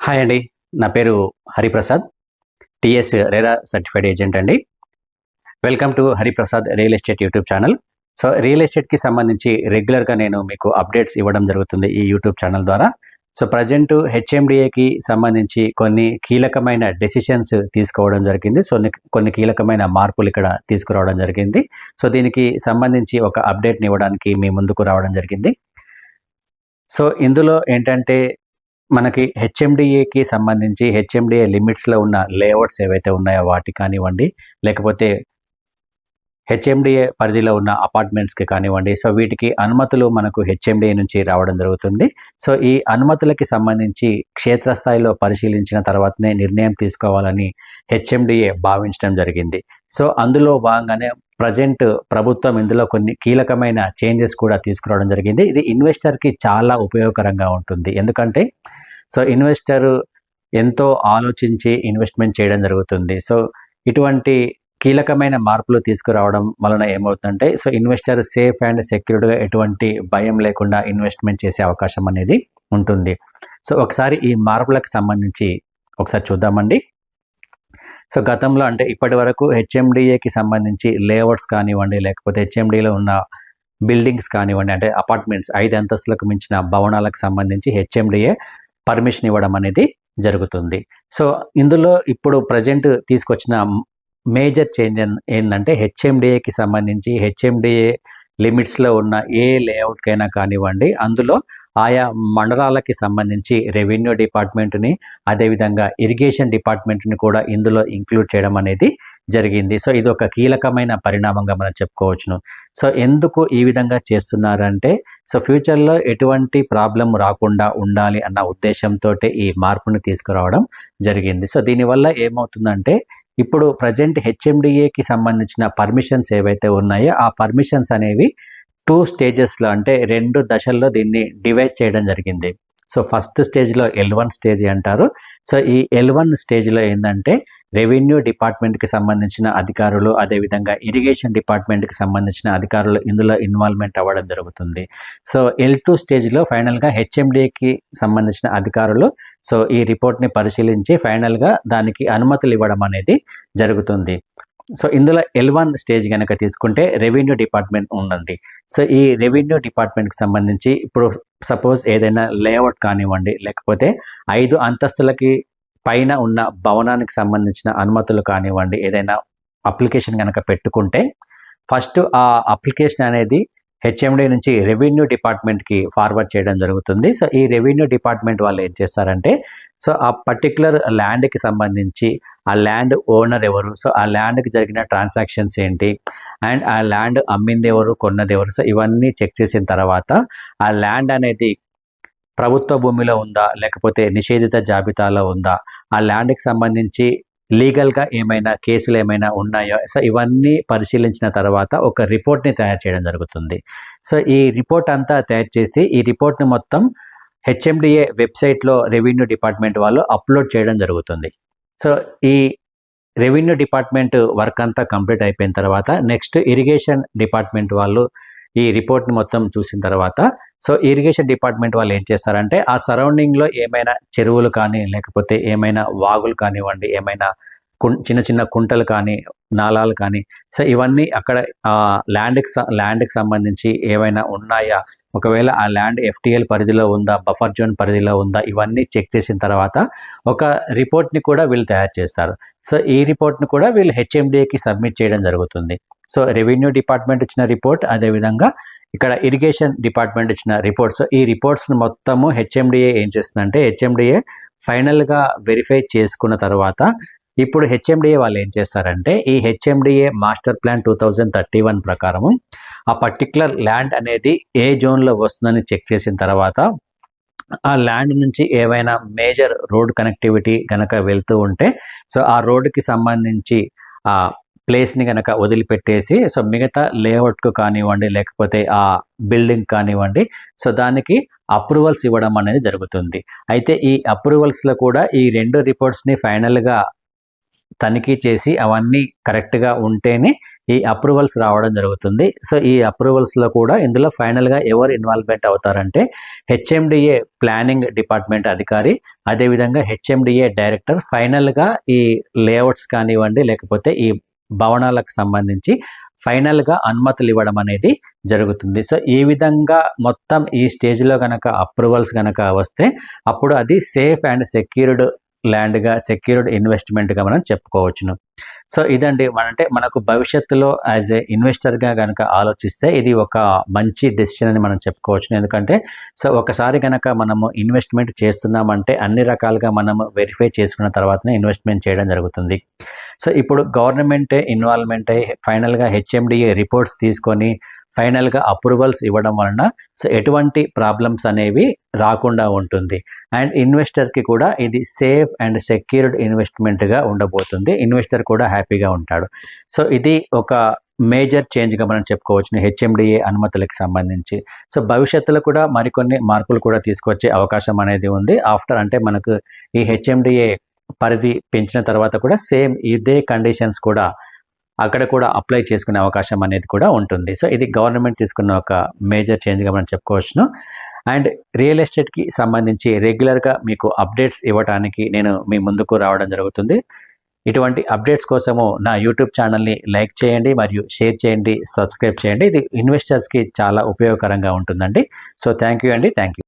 Hi అండి. నా పేరు Hariprasad. TS RERA certified agent అండి. Welcome to Hariprasad real estate YouTube channel. So real ఎస్టేట్కి సంబంధించి రెగ్యులర్గా నేను మీకు అప్డేట్స్ ఇవ్వడం జరుగుతుంది ఈ యూట్యూబ్ ఛానల్ ద్వారా. సో ప్రజెంట్ హెచ్ఎండిఏకి సంబంధించి కొన్ని కీలకమైన డెసిషన్స్ తీసుకోవడం జరిగింది. సో కొన్ని కీలకమైన మార్పులు ఇక్కడ తీసుకురావడం జరిగింది. సో దీనికి సంబంధించి ఒక అప్డేట్ని ఇవ్వడానికి మీ ముందుకు రావడం జరిగింది. సో ఇందులో ఏంటంటే మనకి హెచ్ఎండిఏకి సంబంధించి హెచ్ఎండిఏ లిమిట్స్లో ఉన్న లేఅవుట్స్ ఏవైతే ఉన్నాయో వాటి కానివ్వండి, లేకపోతే హెచ్ఎండిఏ పరిధిలో ఉన్న అపార్ట్మెంట్స్కి కానివ్వండి, సో వీటికి అనుమతులు మనకు హెచ్ఎండిఏ నుంచి రావడం జరుగుతుంది. సో ఈ అనుమతులకి సంబంధించి క్షేత్రస్థాయిలో పరిశీలించిన తర్వాతనే నిర్ణయం తీసుకోవాలని హెచ్ఎండిఏ భావించడం జరిగింది. సో అందులో భాగంగానే ప్రజెంట్ ప్రభుత్వం ఇందులో కొన్ని కీలకమైన చేంజెస్ కూడా తీసుకురావడం జరిగింది. ఇది ఇన్వెస్టర్కి చాలా ఉపయోగకరంగా ఉంటుంది. ఎందుకంటే సో ఇన్వెస్టర్ ఎంతో ఆలోచించి ఇన్వెస్ట్మెంట్ చేయడం జరుగుతుంది. సో ఇటువంటి కీలకమైన మార్పులు తీసుకురావడం వలన ఏమవుతుందంటే సో ఇన్వెస్టర్ సేఫ్ అండ్ సెక్యూర్డ్గా ఎటువంటి భయం లేకుండా ఇన్వెస్ట్మెంట్ చేసే అవకాశం అనేది ఉంటుంది. సో ఒకసారి ఈ మార్పులకు సంబంధించి ఒకసారి చూద్దామండి. సో గతంలో అంటే ఇప్పటి వరకు హెచ్ఎండిఏకి సంబంధించి లేఅవుట్స్ కానివ్వండి, లేకపోతే హెచ్ఎండిఏలో ఉన్న బిల్డింగ్స్ కానివ్వండి, అంటే అపార్ట్మెంట్స్ 5 అంతస్తులకు మించిన భవనాలకు సంబంధించి హెచ్ఎండిఏ పర్మిషన్ ఇవ్వడం అనేది జరుగుతుంది. సో ఇందులో ఇప్పుడు ప్రజెంట్ తీసుకొచ్చిన మేజర్ చేంజ్ ఏంటంటే హెచ్ఎండిఏకి సంబంధించి హెచ్ఎండిఏ లిమిట్స్లో ఉన్న ఏ లేఅవుట్కైనా కానివ్వండి, అందులో ఆయా మండలాలకి సంబంధించి రెవెన్యూ డిపార్ట్మెంట్ని, అదేవిధంగా ఇరిగేషన్ డిపార్ట్మెంట్ని కూడా ఇందులో ఇంక్లూడ్ చేయడం అనేది జరిగింది. సో ఇది ఒక కీలకమైన పరిణామంగా మనం చెప్పుకోవచ్చును. సో ఎందుకు ఈ విధంగా చేస్తున్నారంటే సో ఫ్యూచర్లో ఎటువంటి ప్రాబ్లం రాకుండా ఉండాలి అన్న ఉద్దేశంతో ఈ మార్పుని తీసుకురావడం జరిగింది. సో దీనివల్ల ఏమవుతుందంటే ఇప్పుడు ప్రజెంట్ హెచ్ఎండిఏకి సంబంధించిన పర్మిషన్స్ ఏవైతే ఉన్నాయో ఆ పర్మిషన్స్ అనేవి 2 స్టేజెస్లో అంటే 2 దశల్లో దీన్ని డివైడ్ చేయడం జరిగింది. సో ఫస్ట్ స్టేజ్లో L1 స్టేజ్ అంటారు. సో ఈ L1 స్టేజ్లో ఏంటంటే రెవెన్యూ డిపార్ట్మెంట్కి సంబంధించిన అధికారులు, అదేవిధంగా ఇరిగేషన్ డిపార్ట్మెంట్కి సంబంధించిన అధికారులు ఇందులో ఇన్వాల్వ్మెంట్ అవ్వడం జరుగుతుంది. సో L2 స్టేజ్లో ఫైనల్గా హెచ్ఎండిఏకి సంబంధించిన అధికారులు సో ఈ రిపోర్ట్ని పరిశీలించి ఫైనల్గా దానికి అనుమతులు ఇవ్వడం అనేది జరుగుతుంది. సో ఇందులో L1 స్టేజ్ కనుక తీసుకుంటే రెవెన్యూ డిపార్ట్మెంట్ ఉందండి. సో ఈ రెవెన్యూ డిపార్ట్మెంట్కి సంబంధించి ఇప్పుడు సపోజ్ ఏదైనా లేఅవుట్ కానివ్వండి, లేకపోతే 5 అంతస్తులకి పైన ఉన్న భవనానికి సంబంధించిన అనుమతులు కానివ్వండి, ఏదైనా అప్లికేషన్ కనుక పెట్టుకుంటే ఫస్ట్ ఆ అప్లికేషన్ అనేది హెచ్ఎండి నుంచి రెవెన్యూ డిపార్ట్మెంట్కి ఫార్వర్డ్ చేయడం జరుగుతుంది. సో ఈ రెవెన్యూ డిపార్ట్మెంట్ వాళ్ళు ఏం చేస్తారంటే సో ఆ పర్టికులర్ ల్యాండ్కి సంబంధించి ఆ ల్యాండ్ ఓనర్ ఎవరు, సో ఆ ల్యాండ్కి జరిగిన ట్రాన్సాక్షన్స్ ఏంటి, అండ్ ఆ ల్యాండ్ అమ్మింది ఎవరు, కొన్నది ఎవరు, సో ఇవన్నీ చెక్ చేసిన తర్వాత ఆ ల్యాండ్ అనేది ప్రభుత్వ భూమిలో ఉందా, లేకపోతే నిషేధిత జాబితాలో ఉందా, ఆ ల్యాండ్కి సంబంధించి లీగల్గా ఏమైనా కేసులు ఏమైనా ఉన్నాయో, సో ఇవన్నీ పరిశీలించిన తర్వాత ఒక రిపోర్ట్ని తయారు చేయడం జరుగుతుంది. సో ఈ రిపోర్ట్ అంతా తయారు చేసి ఈ రిపోర్ట్ని మొత్తం హెచ్ఎండిఏ వెబ్సైట్లో రెవెన్యూ డిపార్ట్మెంట్ వాళ్ళు అప్లోడ్ చేయడం జరుగుతుంది. సో ఈ రెవెన్యూ డిపార్ట్మెంట్ వర్క్ అంతా కంప్లీట్ అయిపోయిన తర్వాత నెక్స్ట్ ఇరిగేషన్ డిపార్ట్మెంట్ వాళ్ళు ఈ రిపోర్ట్ని మొత్తం చూసిన తర్వాత సో ఇరిగేషన్ డిపార్ట్మెంట్ వాళ్ళు ఏం చేస్తారంటే ఆ సరౌండింగ్లో ఏమైనా చెరువులు కానీ, లేకపోతే ఏమైనా వాగులు కానివ్వండి, ఏమైనా చిన్న చిన్న కుంటలు కానీ, నాలాలు కానీ, సో ఇవన్నీ అక్కడ ల్యాండ్కి సంబంధించి ఏమైనా ఉన్నాయా, ఒకవేళ ఆ ల్యాండ్ ఎఫ్టిఎల్ పరిధిలో ఉందా, బఫర్ జోన్ పరిధిలో ఉందా, ఇవన్నీ చెక్ చేసిన తర్వాత ఒక రిపోర్ట్ని కూడా వీళ్ళు తయారు చేస్తారు. సో ఈ రిపోర్ట్ని కూడా వీళ్ళు హెచ్ఎండిఏకి సబ్మిట్ చేయడం జరుగుతుంది. సో రెవెన్యూ డిపార్ట్మెంట్ ఇచ్చిన రిపోర్ట్, అదేవిధంగా ఇక్కడ ఇరిగేషన్ డిపార్ట్మెంట్ ఇచ్చిన రిపోర్ట్స్, ఈ రిపోర్ట్స్ని మొత్తము హెచ్ఎండిఏ ఏం చేస్తుందంటే హెచ్ఎండిఏ ఫైనల్గా వెరిఫై చేసుకున్న తర్వాత ఇప్పుడు హెచ్ఎండిఏ వాళ్ళు ఏం చేస్తారంటే ఈ హెచ్ఎండిఏ మాస్టర్ ప్లాన్ 2031 ప్రకారము ఆ పర్టికులర్ ల్యాండ్ అనేది ఏ జోన్లో వస్తుందని చెక్ చేసిన తర్వాత ఆ ల్యాండ్ నుంచి ఏవైనా మేజర్ రోడ్ కనెక్టివిటీ కనుక వెళ్తూ ఉంటే సో ఆ రోడ్డుకి సంబంధించి ఆ ప్లేస్ని కనుక వదిలిపెట్టేసి సో మిగతా లేఅవుట్కు కానివ్వండి, లేకపోతే ఆ బిల్డింగ్ కానివ్వండి, సో దానికి అప్రూవల్స్ ఇవ్వడం అనేది జరుగుతుంది. అయితే ఈ అప్రూవల్స్లో కూడా ఈ 2 రిపోర్ట్స్ని ఫైనల్గా తనిఖీ చేసి అవన్నీ కరెక్ట్గా ఉంటేనే ఈ అప్రూవల్స్ రావడం జరుగుతుంది. సో ఈ అప్రూవల్స్లో కూడా ఇందులో ఫైనల్గా ఎవరు ఇన్వాల్వ్మెంట్ అవుతారంటే హెచ్ఎండిఏ ప్లానింగ్ డిపార్ట్మెంట్ అధికారి, అదేవిధంగా హెచ్ఎండిఏ డైరెక్టర్ ఫైనల్గా ఈ లేఅవుట్స్ కానివ్వండి లేకపోతే ఈ భవనాలకు సంబంధించి ఫైనల్గా అనుమతులు ఇవ్వడం అనేది జరుగుతుంది. సో ఈ విధంగా మొత్తం ఈ స్టేజ్లో కనుక అప్రూవల్స్ కనుక వస్తే అప్పుడు అది సేఫ్ అండ్ సెక్యూర్డ్ ల్యాండ్గా, సెక్యూర్డ్ ఇన్వెస్ట్మెంట్గా మనం చెప్పుకోవచ్చును. సో ఇదండి మనకు భవిష్యత్తులో యాజ్ ఏ ఇన్వెస్టర్గా కనుక ఆలోచిస్తే ఇది ఒక మంచి డెసిషన్ అని మనం చెప్పుకోవచ్చును. ఎందుకంటే సో ఒకసారి కనుక మనము ఇన్వెస్ట్మెంట్ చేస్తున్నామంటే అన్ని రకాలుగా మనము వెరిఫై చేసుకున్న తర్వాతనే ఇన్వెస్ట్మెంట్ చేయడం జరుగుతుంది. సో ఇప్పుడు గవర్నమెంటే ఇన్వాల్వ్మెంట్ అయ్యి ఫైనల్గా హెచ్ఎండిఏ రిపోర్ట్స్ తీసుకొని ఫైనల్గా అప్రూవల్స్ ఇవ్వడం వలన సో ఎటువంటి ప్రాబ్లమ్స్ అనేవి రాకుండా ఉంటుంది. అండ్ ఇన్వెస్టర్కి కూడా ఇది సేఫ్ అండ్ సెక్యూర్డ్ ఇన్వెస్ట్మెంట్గా ఉండబోతుంది. ఇన్వెస్టర్ కూడా హ్యాపీగా ఉంటాడు. సో ఇది ఒక మేజర్ చేంజ్గా మనం చెప్పుకోవచ్చు హెచ్ఎండిఏ అనుమతులకు సంబంధించి. సో భవిష్యత్తులో కూడా మరికొన్ని మార్పులు కూడా తీసుకొచ్చే అవకాశం అనేది ఉంది. అంటే మనకు ఈ హెచ్ఎండిఏ పరిధి పెంచిన తర్వాత కూడా సేమ్ ఇదే కండిషన్స్ కూడా అక్కడ కూడా అప్లై చేసుకునే అవకాశం అనేది కూడా ఉంటుంది. సో ఇది గవర్నమెంట్ తీసుకున్న ఒక మేజర్ చేంజ్గా మనం చెప్పుకోవచ్చును. అండ్ రియల్ ఎస్టేట్కి సంబంధించి రెగ్యులర్గా మీకు అప్డేట్స్ ఇవ్వడానికి నేను మీ ముందుకు రావడం జరుగుతుంది. ఇటువంటి అప్డేట్స్ కోసము నా యూట్యూబ్ ఛానల్ని లైక్ చేయండి మరియు షేర్ చేయండి, సబ్స్క్రైబ్ చేయండి. ఇది ఇన్వెస్టర్స్కి చాలా ఉపయోగకరంగా ఉంటుందండి. సో థ్యాంక్ యూ అండి. Thank you.